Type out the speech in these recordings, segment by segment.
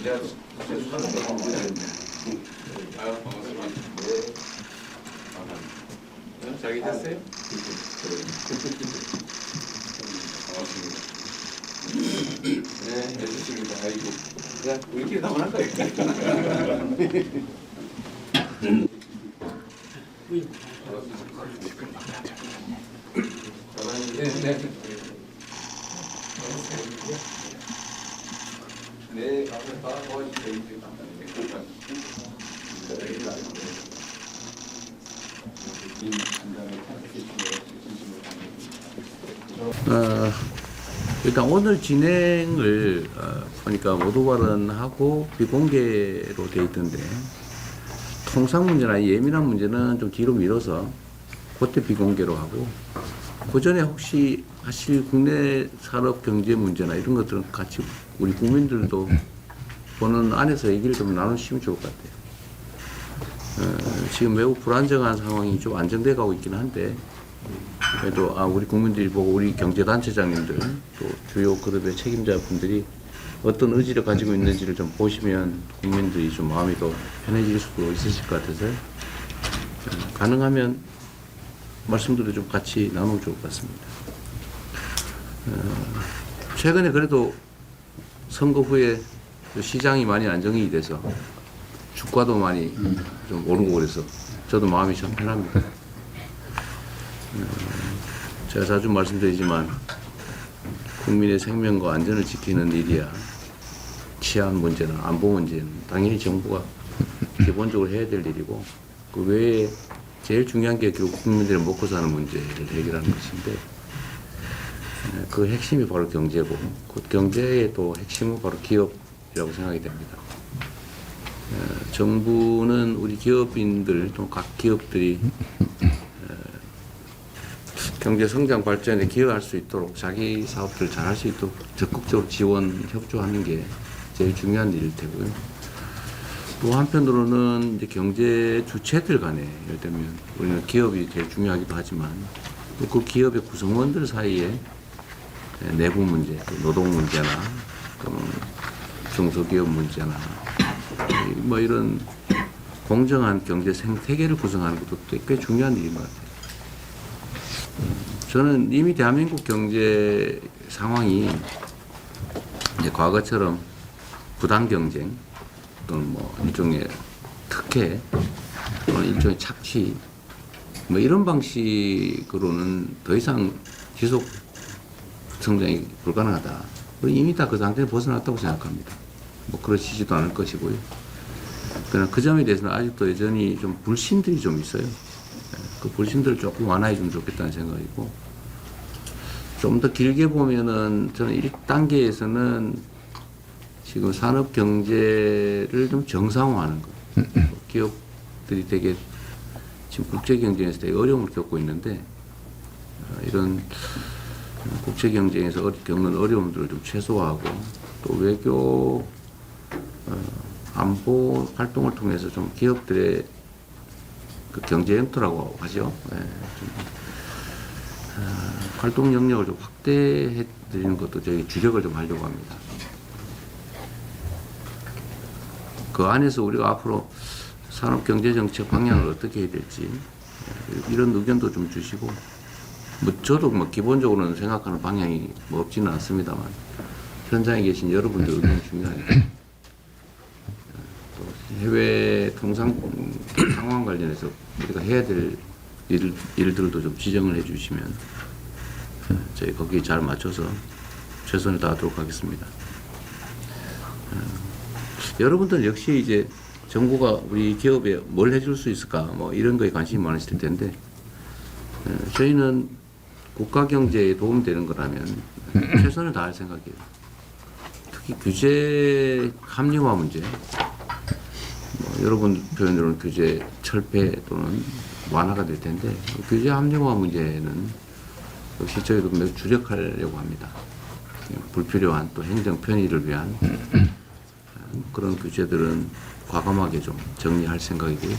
내가 반갑습니다. 잘 계셨어요? 반갑습니다. 네, 해주십니다. 아이고, 그냥 우리끼리 나만 할 거예요. 네, 감사합니다. 일단 오늘 진행을 보니까 모두 발언하고 비공개로 돼 있던데 통상 문제나 예민한 문제는 좀 뒤로 미뤄서 그때 비공개로 하고 그 전에 혹시 하실 국내 산업 경제 문제나 이런 것들은 같이 우리 국민들도 보는 안에서 얘기를 좀 나누시면 좋을 것 같아요. 지금 매우 불안정한 상황이 좀 안정돼 가고 있긴 한데 그래도 우리 국민들이 보고 우리 경제단체장님들 또 주요 그룹의 책임자분들이 어떤 의지를 가지고 있는지를 좀 보시면 국민들이 좀 마음이 더 편해질 수도 있으실 것 같아서 가능하면 말씀들을 좀 같이 나누면 좋을 것 같습니다. 최근에 그래도 선거 후에 시장이 많이 안정이 돼서 주가도 많이 좀 오르고 그래서 저도 마음이 좀 편합니다. 제가 자주 말씀드리지만 국민의 생명과 안전을 지키는 일이야 치안 문제나 안보 문제는 당연히 정부가 기본적으로 해야 될 일이고 그 외에 제일 중요한 게 결국 국민들의 먹고 사는 문제를 해결하는 것인데 그 핵심이 바로 경제고 그 경제의 또 핵심은 바로 기업이라고 생각이 됩니다. 정부는 우리 기업인들 또 각 기업들이 경제 성장 발전에 기여할 수 있도록 자기 사업들을 잘 할 수 있도록 적극적으로 지원, 협조하는 게 제일 중요한 일일 테고요. 또 한편으로는 이제 경제 주체들 간에 예를 들면 우리는 기업이 제일 중요하기도 하지만 또 그 기업의 구성원들 사이에 내부 문제, 또 노동 문제나 또는 중소기업 문제나 뭐 이런 공정한 경제 생태계를 구성하는 것도 꽤 중요한 일인 것 같아요. 저는 이미 대한민국 경제 상황이 이제 과거처럼 부당 경쟁 또는 뭐 일종의 특혜 또는 일종의 착취 뭐 이런 방식으로는 더 이상 지속 성장이 불가능하다. 이미 다 그 상태에 벗어났다고 생각합니다. 뭐 그러시지도 않을 것이고요. 그러나 그 점에 대해서는 아직도 여전히 좀 불신들이 좀 있어요. 그 불신들을 조금 완화해 주면 좋겠다는 생각이고 좀 더 길게 보면은 저는 1단계에서는 지금 산업 경제를 좀 정상화하는 거. 기업들이 되게 지금 국제 경쟁에서 되게 어려움을 겪고 있는데 이런 국제 경쟁에서 겪는 어려움들을 좀 최소화하고 또 외교 안보 활동을 통해서 좀 기업들의 그 경제 영토라고 하죠. 활동 영역을 좀 확대해 드리는 것도 저희 주력을 좀 하려고 합니다. 그 안에서 우리가 앞으로 산업경제정책 방향을 어떻게 해야 될지 이런 의견도 좀 주시고 뭐 저도 뭐 기본적으로는 생각하는 방향이 뭐 없지는 않습니다만 현장에 계신 여러분들 의견이 중요합니다. 해외 통상 상황 관련해서 우리가 해야 될 일들도 좀 지정을 해주시면 저희 거기에 잘 맞춰서 최선을 다하도록 하겠습니다. 여러분들 역시 이제 정부가 우리 기업에 뭘 해줄 수 있을까 뭐 이런 거에 관심이 많으실 텐데 저희는 국가 경제에 도움되는 거라면 최선을 다할 생각이에요. 특히 규제 합리화 문제. 여러분 표현으로는 규제 철폐 또는 완화가 될 텐데 규제 합리화 문제는 역시 저희도 매우 주력하려고 합니다. 불필요한 또 행정 편의를 위한 그런 규제들은 과감하게 좀 정리할 생각이고요.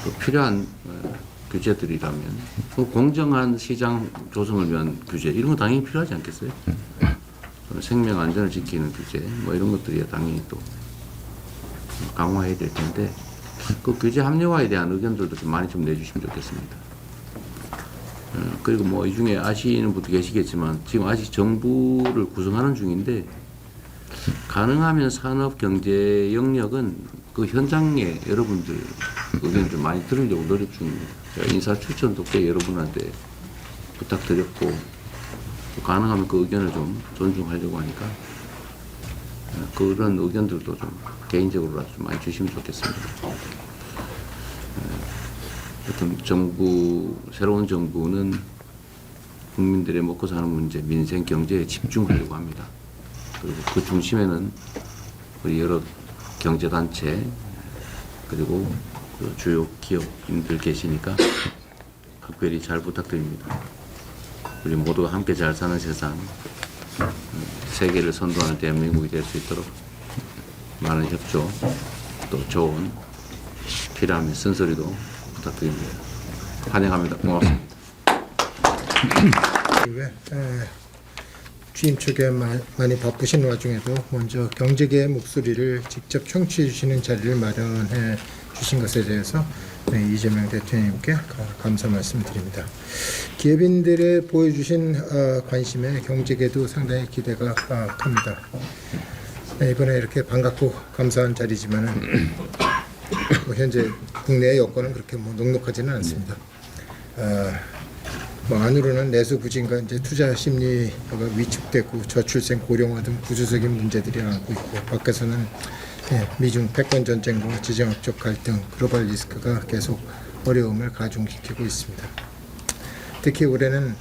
또 필요한 규제들이라면 공정한 시장 조성을 위한 규제 이런 거 당연히 필요하지 않겠어요? 생명 안전을 지키는 규제 뭐 이런 것들이 당연히 또 강화해야 될 텐데 그 규제 합리화에 대한 의견들도 좀 많이 좀 내주시면 좋겠습니다. 그리고 뭐 이 중에 아시는 분도 계시겠지만 지금 아직 정부를 구성하는 중인데 가능하면 산업 경제 영역은 그 현장에 여러분들 의견 좀 많이 들으려고 노력 중입니다. 제가 인사 추천도 꽤 여러분한테 부탁드렸고 또 가능하면 그 의견을 좀 존중하려고 하니까 그런 의견들도 좀 개인적으로라도 좀 많이 주시면 좋겠습니다. 하여튼 새로운 정부는 국민들의 먹고 사는 문제, 민생 경제에 집중하려고 합니다. 그리고 그 중심에는 우리 여러 경제단체 그리고 그 주요 기업인들 계시니까 각별히 잘 부탁드립니다. 우리 모두가 함께 잘 사는 세상, 세계를 선도하는 대한민국이 될 수 있도록 많은 협조, 또 좋은 필요하면 쓴소리도 부탁드립니다. 환영합니다. 고맙습니다. 취임 초기에 많이 바쁘신 와중에도 먼저 경제계의 목소리를 직접 청취해 주시는 자리를 마련해 주신 것에 대해서 이재명 대통령님께 감사 말씀드립니다. 기업인들의 보여주신 관심에 경제계도 상당히 기대가 큽니다. 이번에 이렇게 반갑고 감사한 자리지만은 현재 국내의 여건은 그렇게 녹록하지는 않습니다. 안으로는 내수 부진과 이제 투자 심리가 위축되고 저출생 고령화 등 구조적인 문제들이 남고 있고 밖에서는 미중 패권 전쟁과 지정학적 갈등, 글로벌 리스크가 계속 어려움을 가중시키고 있습니다. 특히 올해는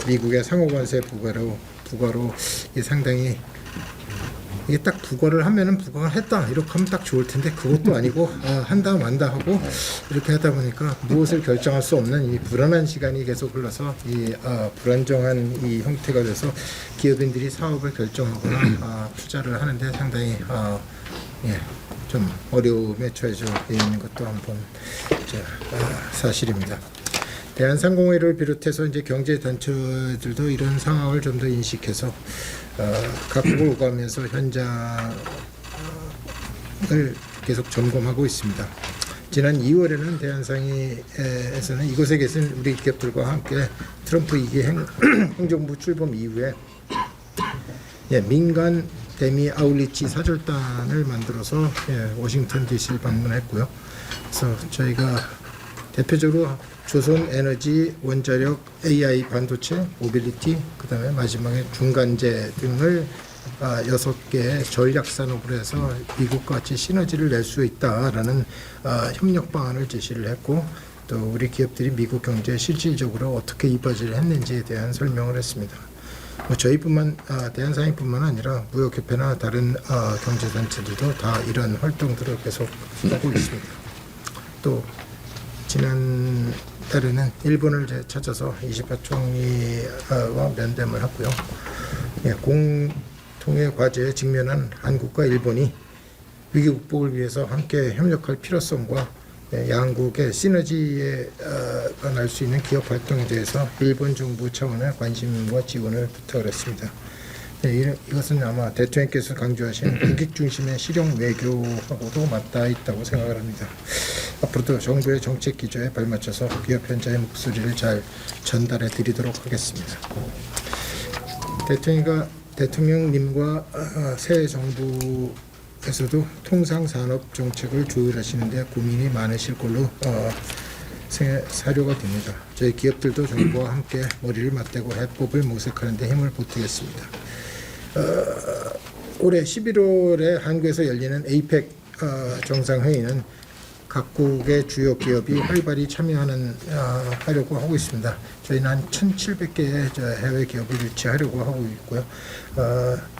미국의 상호관세 부과로 이게 상당히 이게 딱 부과를 하면은 부과를 했다 이렇게 하면 딱 좋을 텐데 그것도 아니고 한다 만다 하고 이렇게 하다 보니까 무엇을 결정할 수 없는 이 불안한 시간이 계속 흘러서 이 불안정한 이 형태가 돼서 기업인들이 사업을 결정하거나 투자를 하는데 상당히 좀 어려움에 처해져 있는 것도 한번 사실입니다. 대한상공회를 비롯해서 이제 경제 단체들도 이런 상황을 좀 더 인식해서 각국을 오가면서 현장을 계속 점검하고 있습니다. 지난 2월에는 대한상의에서는 이곳에 계신 우리 기업들과 함께 트럼프 2기 행정부 출범 이후에 민간 대미 아울리치 사절단을 만들어서 워싱턴 DC를 방문했고요. 그래서 저희가 대표적으로 조선 에너지, 원자력, AI 반도체, 모빌리티, 그다음에 마지막에 중간재 등을 6개의 전략 산업으로 해서 미국과 같이 시너지를 낼 수 있다라는 협력 방안을 제시를 했고 또 우리 기업들이 미국 경제에 실질적으로 어떻게 이바지를 했는지에 대한 설명을 했습니다. 저희뿐만 대한상의뿐만 아니라 무역협회나 다른 경제단체들도 다 이런 활동들을 계속 하고 있습니다. 또 지난 달에는 일본을 찾아서 이시카 총리와 면담을 했고요. 공통의 과제에 직면한 한국과 일본이 위기 극복을 위해서 함께 협력할 필요성과 양국의 시너지가 날 수 있는 기업 활동에 대해서 일본 정부 차원의 관심과 지원을 부탁을 했습니다. 이것은 아마 대통령께서 강조하신 국익 중심의 실용 외교하고도 맞닿아 있다고 생각을 합니다. 앞으로도 정부의 정책 기조에 발맞춰서 기업 현장의 목소리를 잘 전달해 드리도록 하겠습니다. 대통령님과 새 정부에서도 통상산업 정책을 조율하시는데 고민이 많으실 걸로 사료가 됩니다. 저희 기업들도 정부와 함께 머리를 맞대고 해법을 모색하는 데 힘을 보태겠습니다. 올해 11월에 한국에서 열리는 APEC 정상회의는 각국의 주요 기업이 활발히 하려고 하고 있습니다. 저희는 한 1,700개의 해외 기업을 유치하려고 하고 있고요.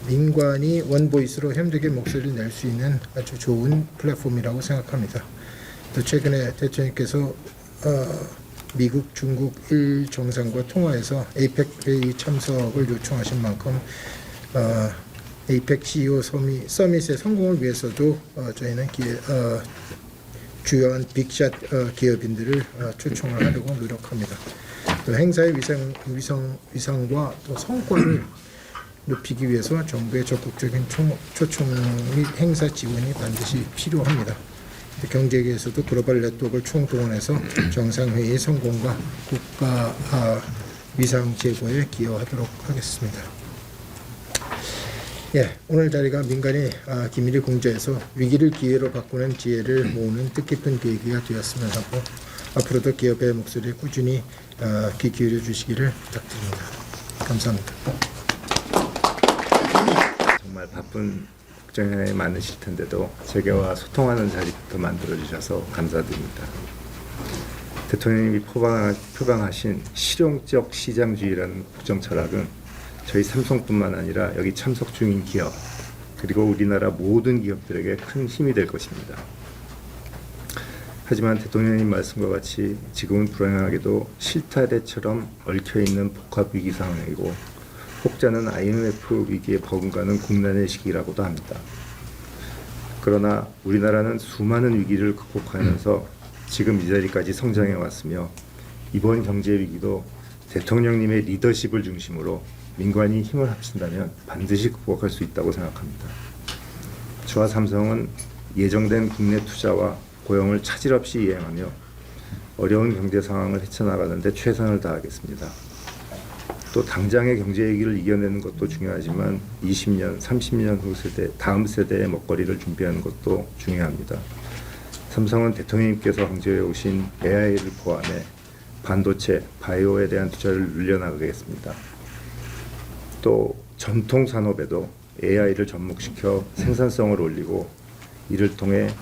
민관이 원보이스로 협력의 목소리를 낼 수 있는 아주 좋은 플랫폼이라고 생각합니다. 또 최근에 대통령께서 미국, 중국, 일 정상과 통화해서 APEC 회의 참석을 요청하신 만큼 APEC CEO 서밋의 성공을 위해서도 저희는 주요한 빅샷 기업인들을 초청을 하려고 노력합니다. 또 행사의 위상과 또 성과를 높이기 위해서 정부의 적극적인 초청 및 행사 지원이 반드시 필요합니다. 경제계에서도 글로벌 네트워크를 총동원해서 정상회의 성공과 국가 위상 제고에 기여하도록 하겠습니다. 예, 오늘 자리가 민간이 기밀을 공조해서 위기를 기회로 바꾸는 지혜를 모으는 뜻깊은 계기가 되었으면 하고 앞으로도 기업의 목소리에 꾸준히 귀 기울여 주시기를 부탁드립니다. 감사합니다. 정말 바쁜 국정에 많으실 텐데도 재계와 소통하는 자리부터 만들어 주셔서 감사드립니다. 대통령님이 표방하신 실용적 시장주의라는 국정 철학은 저희 삼성뿐만 아니라 여기 참석 중인 기업 그리고 우리나라 모든 기업들에게 큰 힘이 될 것입니다. 하지만 대통령님 말씀과 같이 지금은 불행하게도 실타래처럼 얽혀있는 복합위기 상황이고 혹자는 IMF 위기에 버금가는 국난의 시기라고도 합니다. 그러나 우리나라는 수많은 위기를 극복하면서 지금 이 자리까지 성장해 왔으며 이번 경제 위기도 대통령님의 리더십을 중심으로 민관이 힘을 합친다면 반드시 극복할 수 있다고 생각합니다. 저와 삼성은 예정된 국내 투자와 고용을 차질 없이 이행하며 어려운 경제 상황을 헤쳐나가는 데 최선을 다하겠습니다. 또 당장의 경제 위기를 이겨내는 것도 중요하지만 20년, 30년 후 다음 세대의 먹거리를 준비하는 것도 중요합니다. 삼성은 대통령님께서 강조해 오신 AI를 포함해 반도체, 바이오에 대한 투자를 늘려나가겠습니다. 또 전통 산업에도 AI를 접목시켜 생산성을 올리고 이를 통해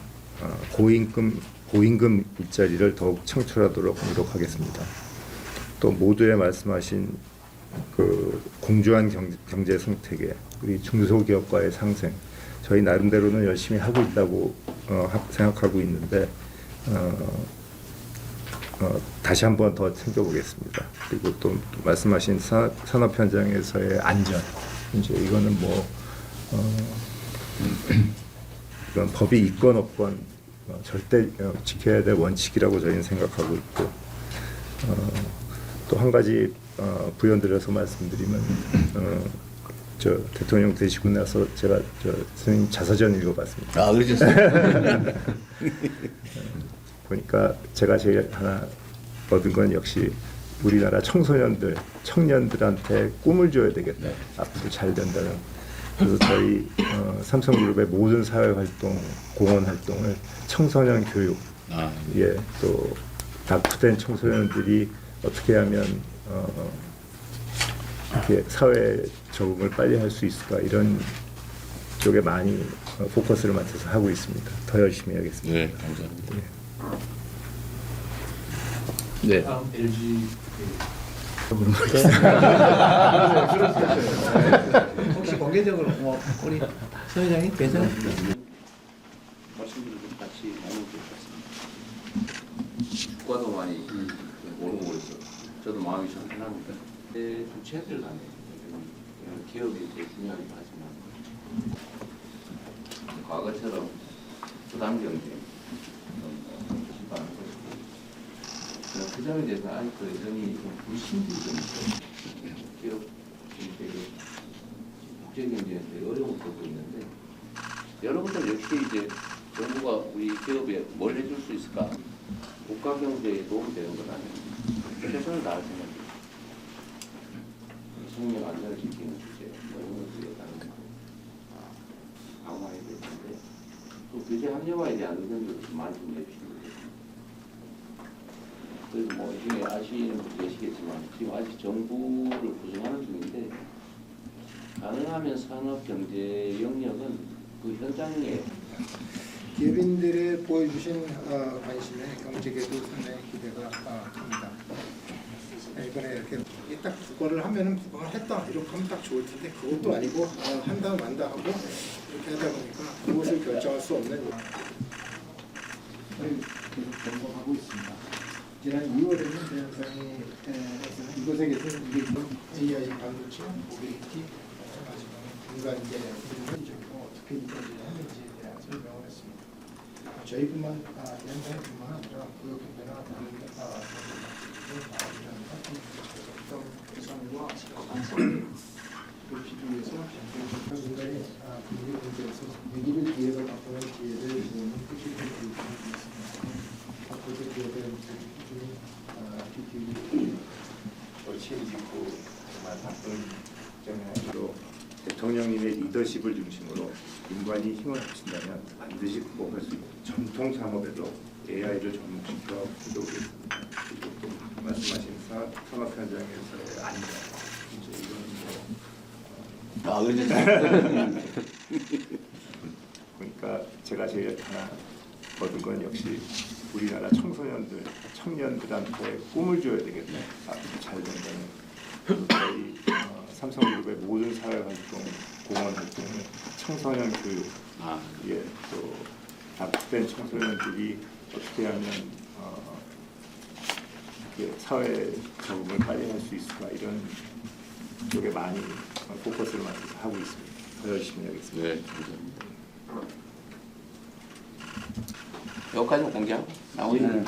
고임금 일자리를 더욱 창출하도록 노력하겠습니다. 또 모두에 말씀하신 그 공정한 경제 생태계, 우리 중소기업과의 상생, 저희 나름대로는 열심히 하고 있다고 생각하고 있는데 다시 한번 더 챙겨보겠습니다. 그리고 또 말씀하신 산업 현장에서의 안전, 이제 이거는 이건 법이 있건 없건 절대 지켜야 될 원칙이라고 저희는 생각하고 있고 또 한 가지 부연드려서 말씀드리면 저 대통령 되시고 나서 제가 선생님 자서전 읽어봤습니다. 아, 그러셨어요? 보니까 제가 제일 하나 얻은 건 역시 우리나라 청년들한테 꿈을 줘야 되겠다. 네. 앞으로 잘 된다는. 그래서 저희 삼성그룹의 모든 사회활동, 공헌활동을 청소년 교육, 예, 또 낙후된 청소년들이 어떻게 하면 이렇게 사회 적응을 빨리 할 수 있을까 이런 쪽에 많이 포커스를 맞춰서 하고 있습니다. 더 열심히 하겠습니다. 네, 감사합니다. 네. 다음 LG 혹시 공개적으로 우리 서 회장님 괜찮아요? 말씀드린 것 같이 나누면 좋을 것 같습니다. 주가도 많이 오르고 그래서 저도 마음이 좀 편합니다. 주체들 간에 기업이 제일 중요하긴 하지만 과거처럼 부당 경쟁 심판하는 것이고 그 점에 대해서 아직도 여전히 좀 불신들이 좀 있어요. 기업 국제 경쟁에서 어려움을 겪고 있는데 여러분들 역시 이제 정부가 우리 기업에 뭘 해줄 수 있을까? 국가 경제에 도움이 되는 건 아니에요. 최선을 다할 생각이에요. 생명 안전을 지키는 주제, 이런 것들에 따른 강화해야 될 텐데 또 규제 합리화에 대한 의견들도 좀 많이 좀 내주시면 되겠습니다. 그래서 뭐 이 중에 아시는 분도 계시겠지만 지금 아직 정부를 구성하는 중인데 가능하면 산업 경제 영역은 그 현장에 기업인들의 보여주신 관심에 경제계도 상당히 기대가 합니다. 이번에 이렇게 딱 그거를 하면은 했다 이렇게 하면 딱 좋을 텐데 그것도 아니고 한다 만다 하고 이렇게 하다 보니까 그것을 결정할 수 없는 계속 점검하고 있습니다. 지난 2월에는 대한상이 이곳에 계신 AI 반도체, 모빌리티, 마지막에 공간계 현실적으로 어떻게 이루어져야 하는지에 대한 설명을 했습니다. 저희뿐만 현장뿐만 아니라 구역분들이나 다른 이런 예산과 시간을 비교해서 개인의 리더십을 중심으로 인간이 힘을 합친다면 반드시 극복할 수 있는 전통 산업에도 AI를 접목시켜 보도록겠습니다. 그리고 또 말씀하신 산업 현장에서의 안전, 이제 이거는 뭐 그러니까 제가 제일 하나 얻은 건 역시 우리나라 청소년들, 청년들한테 꿈을 줘야 되겠네. 앞으로 잘 된다는. 저희 삼성그룹의 모든 사회활동, 공헌 활동은 청소년 교육, 예, 또 압축된 청소년들이 어떻게 하면 이렇게 사회 적응을 빨리 할 수 있을까 이런 쪽에 많이 포커스를 맞춰서 하고 있습니다. 더 열심히 하겠습니다. 네, 감사합니다. 여기까지만 공개하고 나머지는